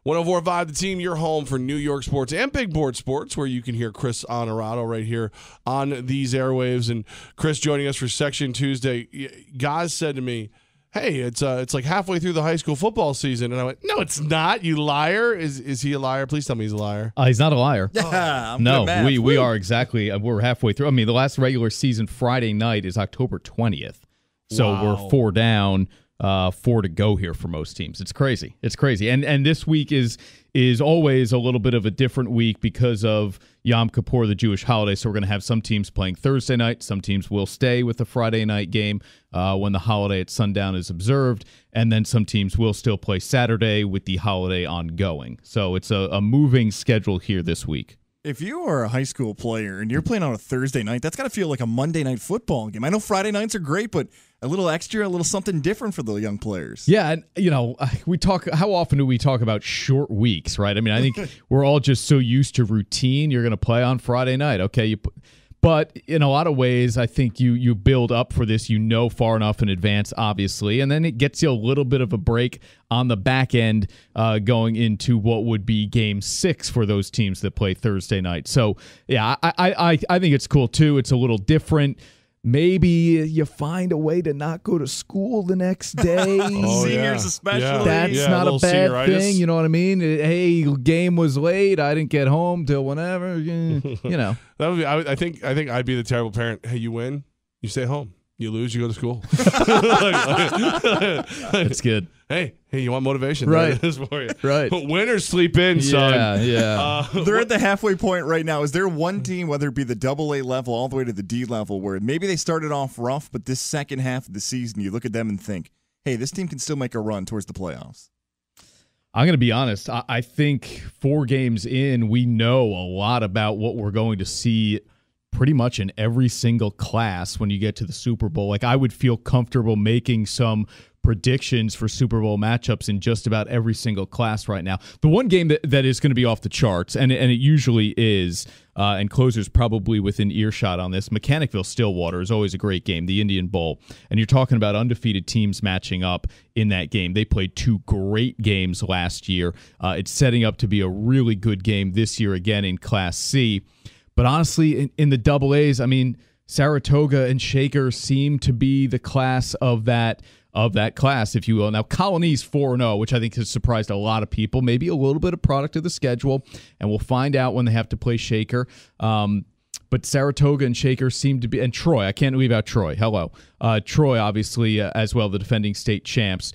104.5 The Team, your home for New York sports and big board sports, where you can hear Chris Onorato right here on these airwaves. And Chris joining us for Section Tuesday. Goz said to me, hey, it's like halfway through the high school football season. And I went, no, it's not, you liar. Is he a liar? Please tell me he's a liar. He's not a liar. Yeah, no, we are exactly, we're halfway through. I mean, the last regular season Friday night is October 20th. So we're 4 down. 4 to go here for most teams. It's crazy. It's crazy. And this week is always a little bit of a different week because of Yom Kippur, the Jewish holiday. So we're going to have some teams playing Thursday night. Some teams will stay with the Friday night game when the holiday at sundown is observed. And then some teams will still play Saturday with the holiday ongoing. So it's a moving schedule here this week. If you are a high school player and you're playing on a Thursday night, that's got to feel like a Monday night football game. I know Friday nights are great, but a little extra, a little something different for the young players. Yeah, and we talk. How often do we talk about short weeks, right? I mean, I think we're all just so used to routine. You're going to play on Friday night, okay? But in a lot of ways, I think you build up for this, far enough in advance, obviously, and then it gets you a little bit of a break on the back end going into what would be Game 6 for those teams that play Thursday night. So, yeah, I think it's cool, too. It's a little different. Maybe you find a way to not go to school the next day. Seniors especially. Yeah. That's not a bad thing. You know what I mean? Hey, game was late. I didn't get home till whenever. That would be. I think I'd be the terrible parent. Hey, you win, you stay home. You lose, you go to school. That's good. Hey, you want motivation? Right. There it is for you. Right. Winners sleep in, son. Yeah. They're at the halfway point right now. Is there one team, whether it be the AA level all the way to the D level, where maybe they started off rough, but this second half of the season, you look at them and think, hey, this team can still make a run towards the playoffs? I'm going to be honest. I think 4 games in, we know a lot about what we're going to see pretty much in every single class when you get to the Super Bowl. Like, I would feel comfortable making some predictions for Super Bowl matchups in just about every single class right now. The one game that is going to be off the charts, and it usually is, and Closer's probably within earshot on this, Mechanicville-Stillwater is always a great game, the Indian Bowl. And you're talking about undefeated teams matching up in that game. They played 2 great games last year. It's setting up to be a really good game this year again in Class C. But honestly, in the AA, I mean, Saratoga and Shaker seem to be the class of that class, if you will. Now, Colony's 4-0, which I think has surprised a lot of people. Maybe a little bit of product of the schedule, and we'll find out when they have to play Shaker. But Saratoga and Shaker seem to be, and Troy, I can't leave out Troy. Hello. Troy, obviously, as well, the defending state champs.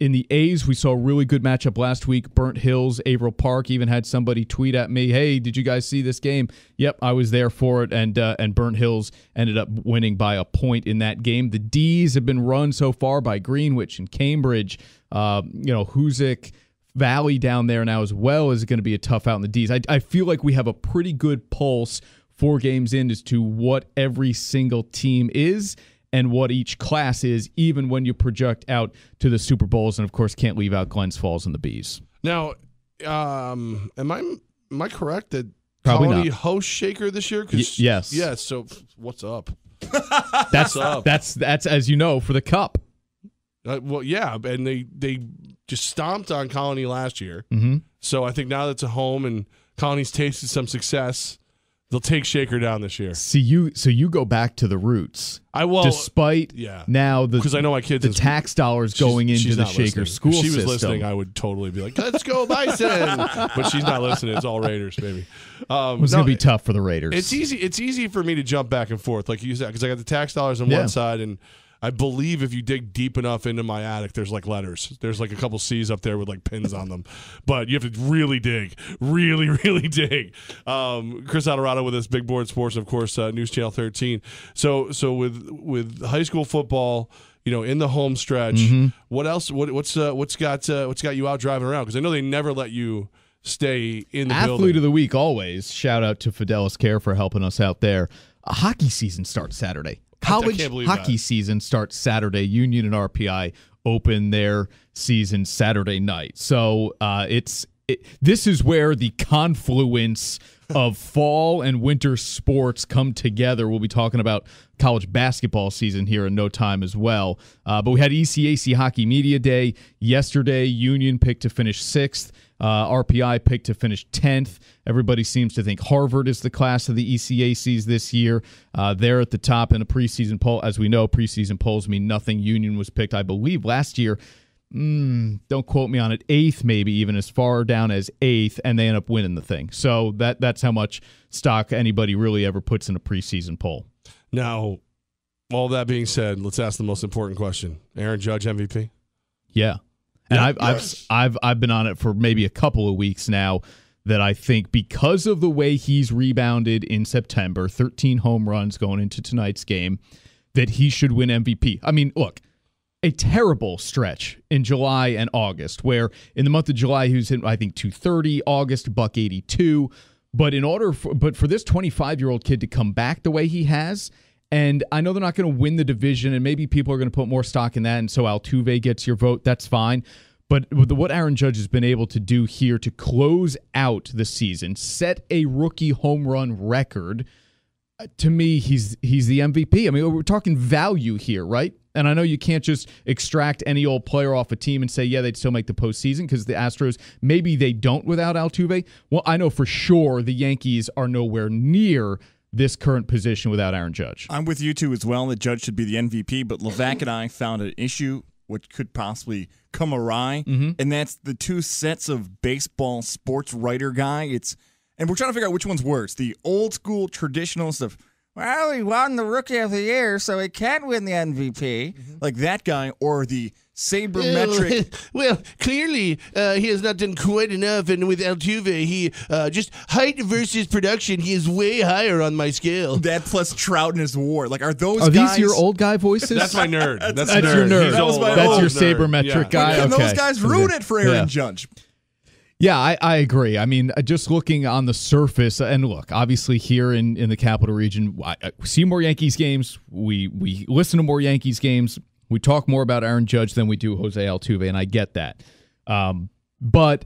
In the A's, we saw a really good matchup last week. Burnt Hills, Averill Park, even had somebody tweet at me, hey, did you guys see this game? Yep, I was there for it, and Burnt Hills ended up winning by a point in that game. The D's have been run so far by Greenwich and Cambridge. Hoosick Valley down there now as well is going to be a tough out in the D's. I feel like we have a pretty good pulse 4 games in as to what every single team is and what each class is, even when you project out to the Super Bowls, and of course can't leave out Glens Falls and the Bees. Now, am I correct that Probably Colony not. hosts Shaker this year? Yes. Yeah. So what's up? That's as you know, for the Cup. Well, yeah, and they just stomped on Colony last year. Mm-hmm. So I think now that's a home and Colony's tasted some success, they'll take Shaker down this year. So you go back to the roots. Despite now because I know my kids, the tax dollars going into the Shaker school system. If she was listening, I would totally be like, "Let's go Bison!" But she's not listening. It's all Raiders, baby. It's going to be tough for the Raiders. It's easy. It's easy for me to jump back and forth, like you said, because I got the tax dollars on one side and. I believe if you dig deep enough into my attic, there's like letters. There's like a couple C's up there with like pins on them. But you have to really dig. Really, really dig. Chris Onorato with us, Big Board Sports, of course, News Channel 13. So with high school football, in the home stretch, what else? What's got you out driving around? Because I know they never let you stay in the building. Athlete of the week always. Shout out to Fidelis Care for helping us out there. Hockey season starts Saturday. College hockey season starts Saturday. Union and RPI open their season Saturday night. So this is where the confluence of fall and winter sports come together. We'll be talking about college basketball season here in no time as well. But we had ECAC Hockey Media Day yesterday. Union picked to finish 6th. RPI picked to finish 10th. Everybody seems to think Harvard is the class of the ECACs this year. They're at the top in a preseason poll. As we know, preseason polls mean nothing. Union was picked, I believe, last year. Don't quote me on it, 8th, maybe even as far down as 8th, and they end up winning the thing. So that's how much stock anybody really ever puts in a preseason poll. Now, all that being said, let's ask the most important question. Aaron Judge MVP? Yeah. And I've been on it for maybe a couple of weeks now that I think because of the way he's rebounded in September, 13 home runs going into tonight's game, that he should win MVP. I mean, look, a terrible stretch in July and August, where in the month of July he was hitting, I think, .230, August, .182. But for this 25-year-old kid to come back the way he has, and I know they're not going to win the division, and maybe people are going to put more stock in that, and so Altuve gets your vote. That's fine. But what Aaron Judge has been able to do here to close out the season, set a rookie home run record, to me, he's the MVP. I mean, we're talking value here, right? And I know you can't just extract any old player off a team and say, yeah, they'd still make the postseason because the Astros, maybe they don't without Altuve. Well, I know for sure the Yankees are nowhere near this current position without Aaron Judge. I'm with you two as well that Judge should be the MVP, but Levack and I found an issue which could possibly come awry, and that's the two sets of baseball sports writer guy. And we're trying to figure out which one's worse. The old school traditionalist of, well, he won the Rookie of the Year, so he can't win the MVP, like that guy, or the sabermetric. Well, clearly he has not done quite enough, and with Altuve, he just height versus production, he is way higher on my scale. That plus Trout in his WAR. Like, are those guys? Are these your old guy voices? That's my nerd. That's your nerd. That's your sabermetric guy. Can okay. those guys ruin it for Aaron Judge? Yeah, I agree. I mean, just looking on the surface, and look, obviously here in the Capital Region, I see more Yankees games. We listen to more Yankees games. We talk more about Aaron Judge than we do Jose Altuve, and I get that. But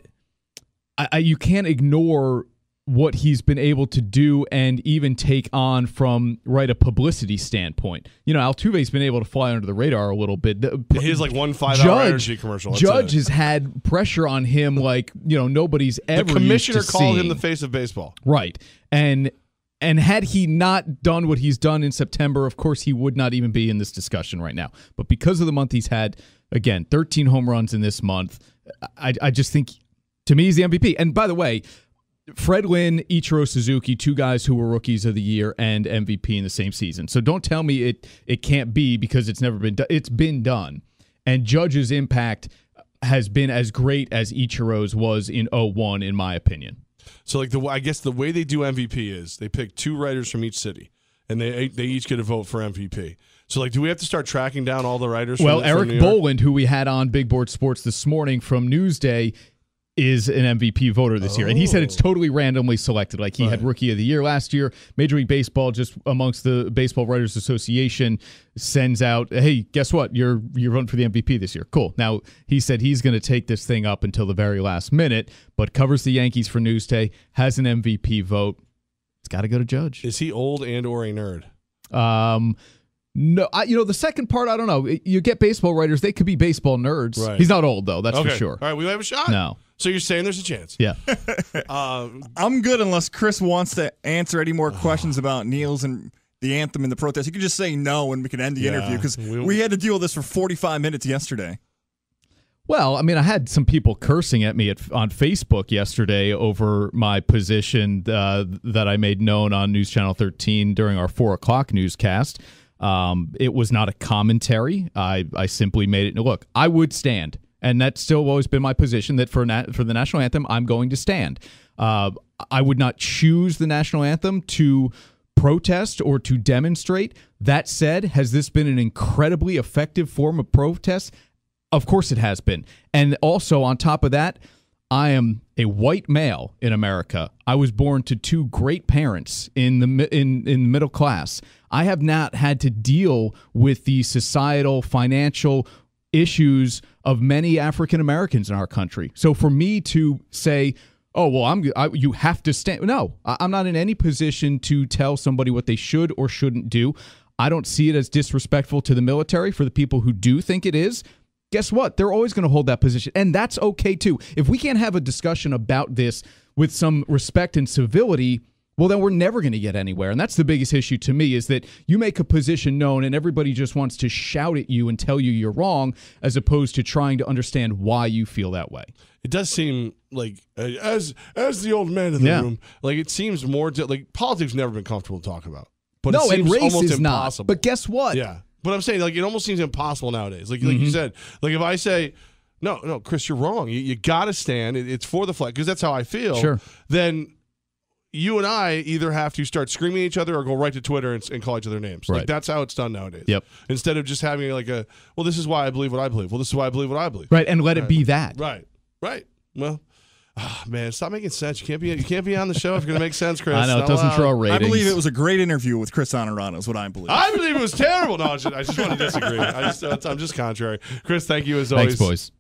you can't ignore what he's been able to do and even take on from a publicity standpoint. You know, Altuve's been able to fly under the radar a little bit. His like 1 5-hour energy commercial. Judge has had pressure on him like, nobody's ever The commissioner used to called seeing. him the face of baseball. Right. And had he not done what he's done in September, of course, he would not even be in this discussion right now. But because of the month he's had, again, 13 home runs in this month, I just think, to me, he's the MVP. And by the way, Fred Lynn, Ichiro Suzuki, two guys who were Rookies of the Year and MVP in the same season. So don't tell me it can't be because it's never been done. It's been done. And Judge's impact has been as great as Ichiro's was in 2001, in my opinion. So, I guess the way they do MVP is they pick 2 writers from each city, and they each get a vote for MVP. So, do we have to start tracking down all the writers? Well, Eric Boland, who we had on Big Board Sports this morning from Newsday, is an MVP voter this year. And he said it's totally randomly selected. Like he had Rookie of the Year last year. Major League Baseball, just amongst the Baseball Writers Association, sends out, hey, guess what? You're running for the MVP this year. Cool. Now, he said he's going to take this thing up until the very last minute, but covers the Yankees for Newsday, has an MVP vote. It's got to go to Judge. Is he old and or a nerd? No, the second part, I don't know. You get baseball writers, they could be baseball nerds. Right. He's not old, though. That's for sure. All right, we have a shot. No. So you're saying there's a chance? Yeah. I'm good unless Chris wants to answer any more questions about Niels and the anthem and the protest. You could just say no and we can end the interview because we had to deal with this for 45 minutes yesterday. Well, I mean, I had some people cursing at me on Facebook yesterday over my position that I made known on News Channel 13 during our 4 o'clock newscast. It was not a commentary. I simply made it. Look, I would stand. And that's still always been my position that for the national anthem, I'm going to stand. I would not choose the national anthem to protest or to demonstrate. That said, has this been an incredibly effective form of protest? Of course it has been. And also on top of that, I am a white male in America. I was born to 2 great parents in the middle class. I have not had to deal with the societal, financial issues of many African Americans in our country. So for me to say, oh, well, you have to stand. No, I'm not in any position to tell somebody what they should or shouldn't do. I don't see it as disrespectful to the military for the people who do think it is. Guess what? They're always going to hold that position, and that's okay too. If we can't have a discussion about this with some respect and civility, well, then we're never going to get anywhere. And that's the biggest issue to me, is that you make a position known and everybody just wants to shout at you and tell you you're wrong, as opposed to trying to understand why you feel that way. It does seem like, as the old man in the room, like it seems more like politics never been comfortable to talk about. But no, it seems and race almost is impossible. not. But guess what? Yeah. But I'm saying, like, it almost seems impossible nowadays. Like you said, like if I say, no, Chris, you're wrong. You got to stand. It's for the flag, because that's how I feel. Sure. Then you and I either have to start screaming at each other or go right to Twitter and call each other names. Right. Like that's how it's done nowadays. Yep. Instead of just having like well, this is why I believe what I believe. Well, this is why I believe what I believe. Right, and let it be that. Right. Well, man, stop making sense. You can't be on the show if you're going to make sense, Chris. I know, it doesn't draw ratings. I believe it was a great interview with Chris Onorato is what I believe. I believe it was terrible. No, I just want to disagree. I'm just contrary. Chris, thank you as always. Thanks, boys.